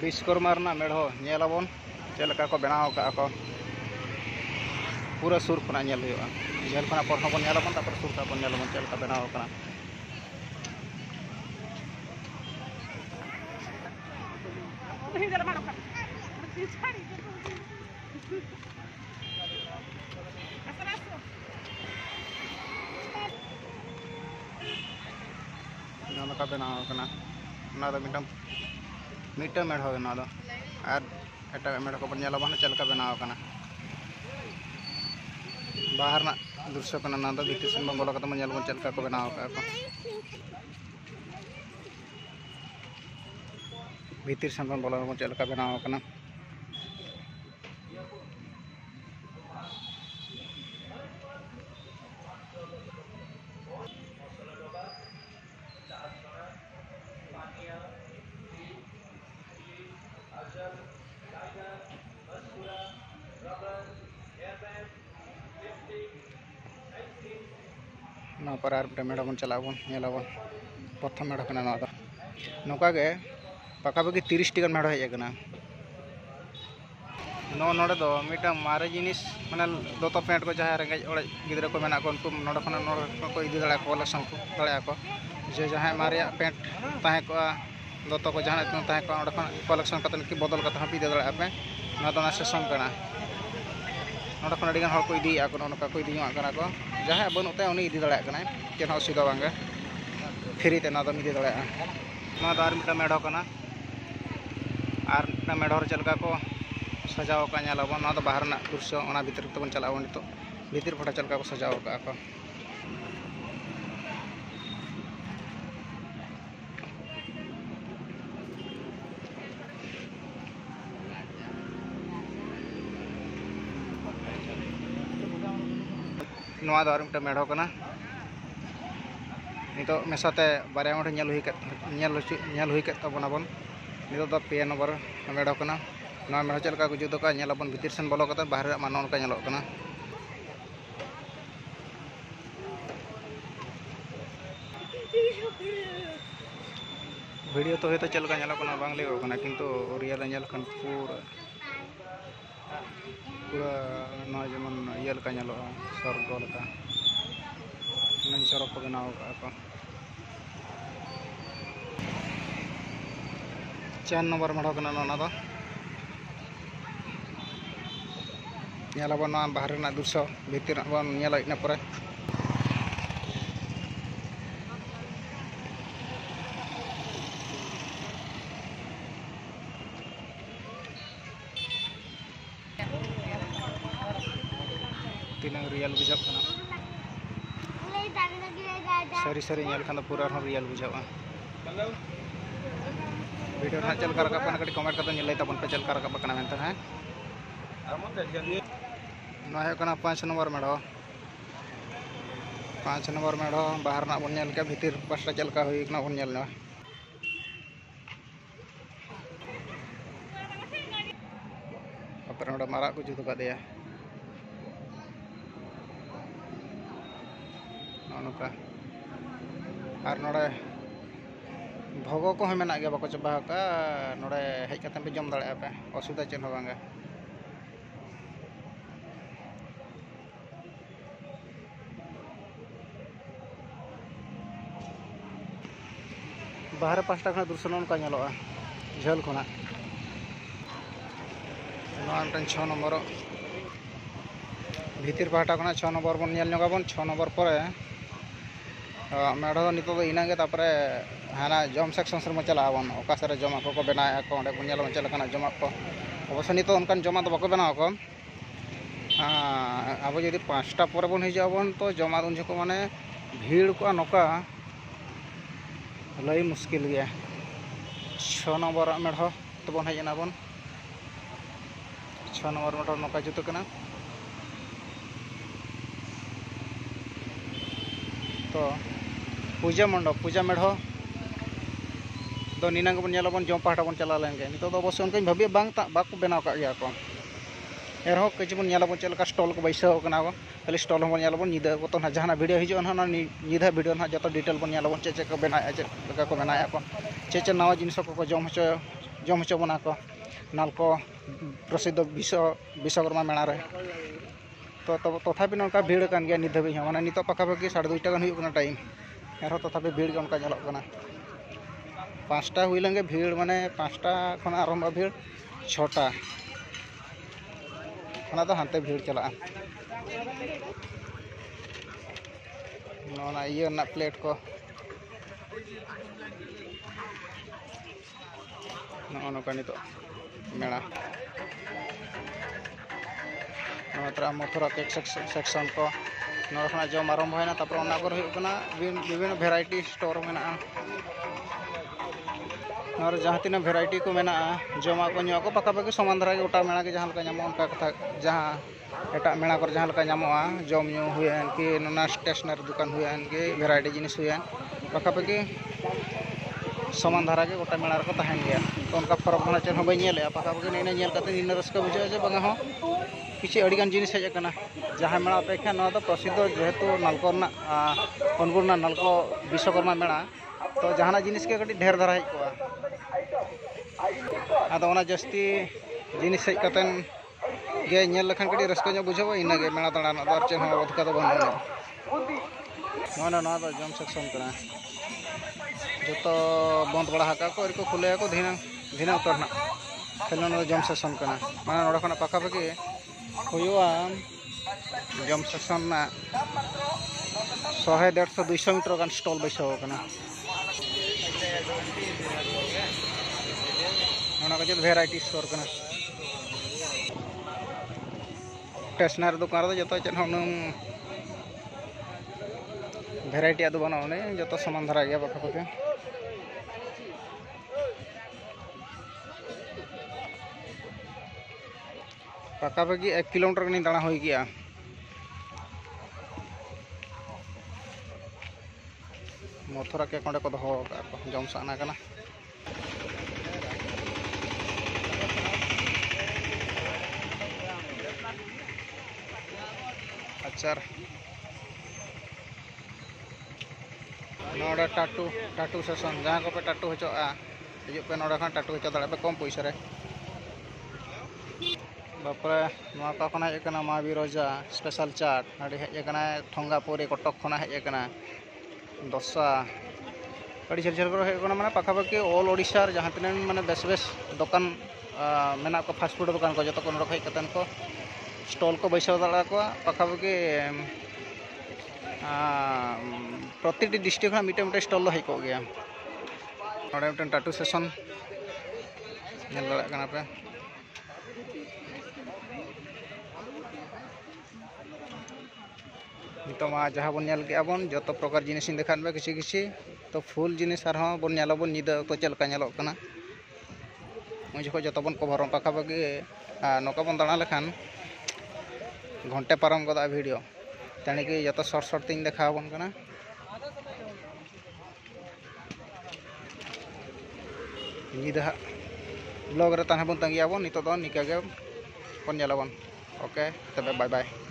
विश्वकर्मा मेढ़ो नेलाबन चेलका को बनाव का को पूरा सुर खना नेल हुआ झेल खना पर बन नेलाबन तापर सुर का बन नेलाबन चेलका बनाव का नका बनाव कना ना दो मिटा मेढ़ो ना दो और एटा मेढ़ो को बन नेलाबन चेलका बनाव कना बाहर ना दृश्य कना ना दो भीतर से बोलो कत मन नेलाबन चेलका को बनाव का को भीतर से बोलो चेलका बनाव कना ना पर मेढ़ो बन चलाबन नेलाबन प्रथम मेढ़ो कना ना दो नौका गे पाखापाखि 30 टी गान मेढ़ो हेज कना नोडे दो मिटा मारे जिनिस माने दोतो पेंट को जहाँ रेंगे ओड़े गिद्रा को मेना को उनको नोडे खना नोडे को इदी दड़ा को कलेक्शन को दड़ा को जे जहाँ मारे पेंट ताहे को दोतो को जहाँ तुम ताहे को ओड़े खना कलेक्शन कतन की बदल कत हम इदी दड़ा पे ना तो ना सेशन कना नोडे खना डिगान हर को इदी आ को नोका को इदी मा कना को जहाँ बनुते उनी इदी दड़ा कना चेन असुविधा बांगे फ्री ते ना दो इदी दड़ा ना दो आर मिटा मेढ़ो कना आर मिटा मेढ़ो चलका को सजाव का नेलाबन ना दो बाहर ना दृश्य ओना भीतर तबन चलाबन नितो भीतर फटा चलका को सजाव का को नवा दो आर मिटा मेढ़ो कना नितो मेसाते बारे मठ नेल हुई के तबन बन नितो दो पे नंबर मेढ़ो कना ना मेढ़ो चलका को जुदो का नेलाबन भीतर सेन बोलो कत बाहर मानन का नेलो कना वीडियो तो होतो चलका नेलो कना बांग लेगो कना किंतु रियल नेल खन पूरा पूरा ना जेमन येल का नेलो स्वर्ग लका नन सरक को बनाव का को 4 नंबर मेढ़ो कना ना दो नेलाबन ना बाहर ना दृश्य भीतर बन नेला इना परे तीन रियल बुझा कना सारी सारी नेल खान पूरा रियल बुझा वीडियो ना चलका रखा कटी कमेंट करते लई तबन पे चलका रखा कना मेनते हैं ना 5 नंबर मेढ़ो 5 नंबर मेढ़ो बाहर ना बन नेल के भीतर पास्टा चलका हुई ना बन नेल ना अपने नोडे मारा को जुद का दिया नौका और नोडे भोगो को हम मेना गया बाको चबा का नोडे हेज कते पे जम दाड़े पे असुविधा चेन हो बांगे बाहर पास्टा खना दृश्य नौका नेलोआ झेल खना 6 नंबर भीतर पाटा खना 6 नंबर बन नेल नगाबन 6 नंबर पर मेढ़ो नितो दो इनागे तापरे हाना जम सेक्शन से चलाबन ओका सरे जमा को बनाए को ओंडे बन नेलबन चलकाना जमा को अवश्य नितो उनकान जमा तो बाको बनाव को अब जदि 5टा पर बन हिजाबन तो जमा उन जको माने भीड़ को नौका लई मुश्किल गया 6 नंबर मेढ़ो तो बन हेजना बन 6 नंबर मेढ़ो नौका जुतो कना तो पूजा मंडप पूजा मेढ़ो तो नीनांग बन नेलाबन जम पाटा बन चला लेंगे नितो तो अवश्य उनका भाभी बांग बाको बनाव का गया को एरहो कच बन नेलाबन चलका स्टॉल को बैसाव कना को खाली स्टॉल बन नेलाबन निदा को तो जहां वीडियो हिजो ना निदा वीडियो ना जतो डिटेल बन नेलाबन चे को बनाया चे लका को बनाया को चे नवा जिनिस को जम हचो जम हचो बना को नालको प्रसिद्ध विश्वकर्मा मेला रे तो तथापि नौका भीड़ कान गया नित धाबी माने नित पाखापाखि 2:30 गान हुई टाइम एरो तथापि भीड़ के उनका चलक कना 5टा हुई लेंगे भीड़ माने 5टा खन आरंभ भीड़ 6टा खाना तो हानते भीड़ चला ना ये ना प्लेट को नौका नित मेला नोत्रा मथुरा केक सेक्शन को नोखना जम आरंभ होना तापर ओना को विभिन्न भेराइटी स्टोर में और जहाँ तीन भेराइटी को मेना जमा को न्यू को पाखापाखि समान धारा गोटा मेला के जहाँ लगा उनका कथा जहाँ एटा मेला को जहाँ लगा जम न्यू हुएन कि नोना स्टेशनरी दुकान हुएन कि भेराइटी जिनिस हुएन पाखापाखि समान धारा के गोटा मेला को तहन गया तो उनका फरक होना चल हम बे पाखापाखि इन नेल इन रस्क बुझे जे बंगा हो किसी अड़ीगान जिनिस हेज जहाँ मेला अपेक्षा तो प्रसिद्ध जेहेतु नालको अनुगुण नालको विश्वकर्मा मेला तो जहाँ जिनिस के कटी ढेर धारा हेज को आदो ओना जस्ती जिनिस हेज कतन गे नेल लखन कटी रस्क बुझाव इना गे मेला दाड़ा ना चेन अधका तो बना ना जम सेक्शन कना जो बंद बड़ा हका को खुले को धीना उतर ना खेल जम सेक्शन कना माने नोडे खना पाखापाखि हुआ जम सेक्शन ना 100 150 200 मीटर गान स्टॉल बैसाव कना भेराइटी स्टोर कना स्टेशनरी दुकान जो चेन भेराइटी बना जो सामान धारा गया पाखापाखि पाखापाखि 1 किलोमीटर गनी दाड़ा हो गया मथुरा के को दो जम साना कना अचार नोडे टाटू सेशन जहाँ को पे टाटू हचोआ हजू पे नोडे खान टाटू हचो दाड़े पे कम पैसा रे बापरे हेकना माँ बिरोजा स्पेशल चाट अड़ी हेकना ठंगापुरी कटक खना हेकना दसा अड़ी झेल झेल हेकना माने पाखापाखि ऑल ओडिशा जहाँ तीन माने बेस बेस दुकान मेना को फास्ट फूड दुकान को जो को नोडे हेकन को स्टॉल को बैसाव दाड़ा को पाखापाखि प्रति डिस्ट्रिक्ट मिटे स्टॉल हेक गया नोडे मिटन टाटू सेशन नेल दाड़ा कना पे नितमा जहाँ बन नेल के बन जो प्रकार जिनिस देखा में किसी किसी तो फुल जिनिस बन नेलबन निदा तो चलका नेलोकना उन जो जो बन कवर पाखापाखि नौका बन दाड़ा लेखान घंटे पारम गदा वीडियो तेने कि जो शॉर्ट शॉर्ट तीन देखा बन कना निदा ब्लॉग रे ताने बन तंगिया बन नितो दो निका गे बन नेलबन ओके तबे बाय बाय।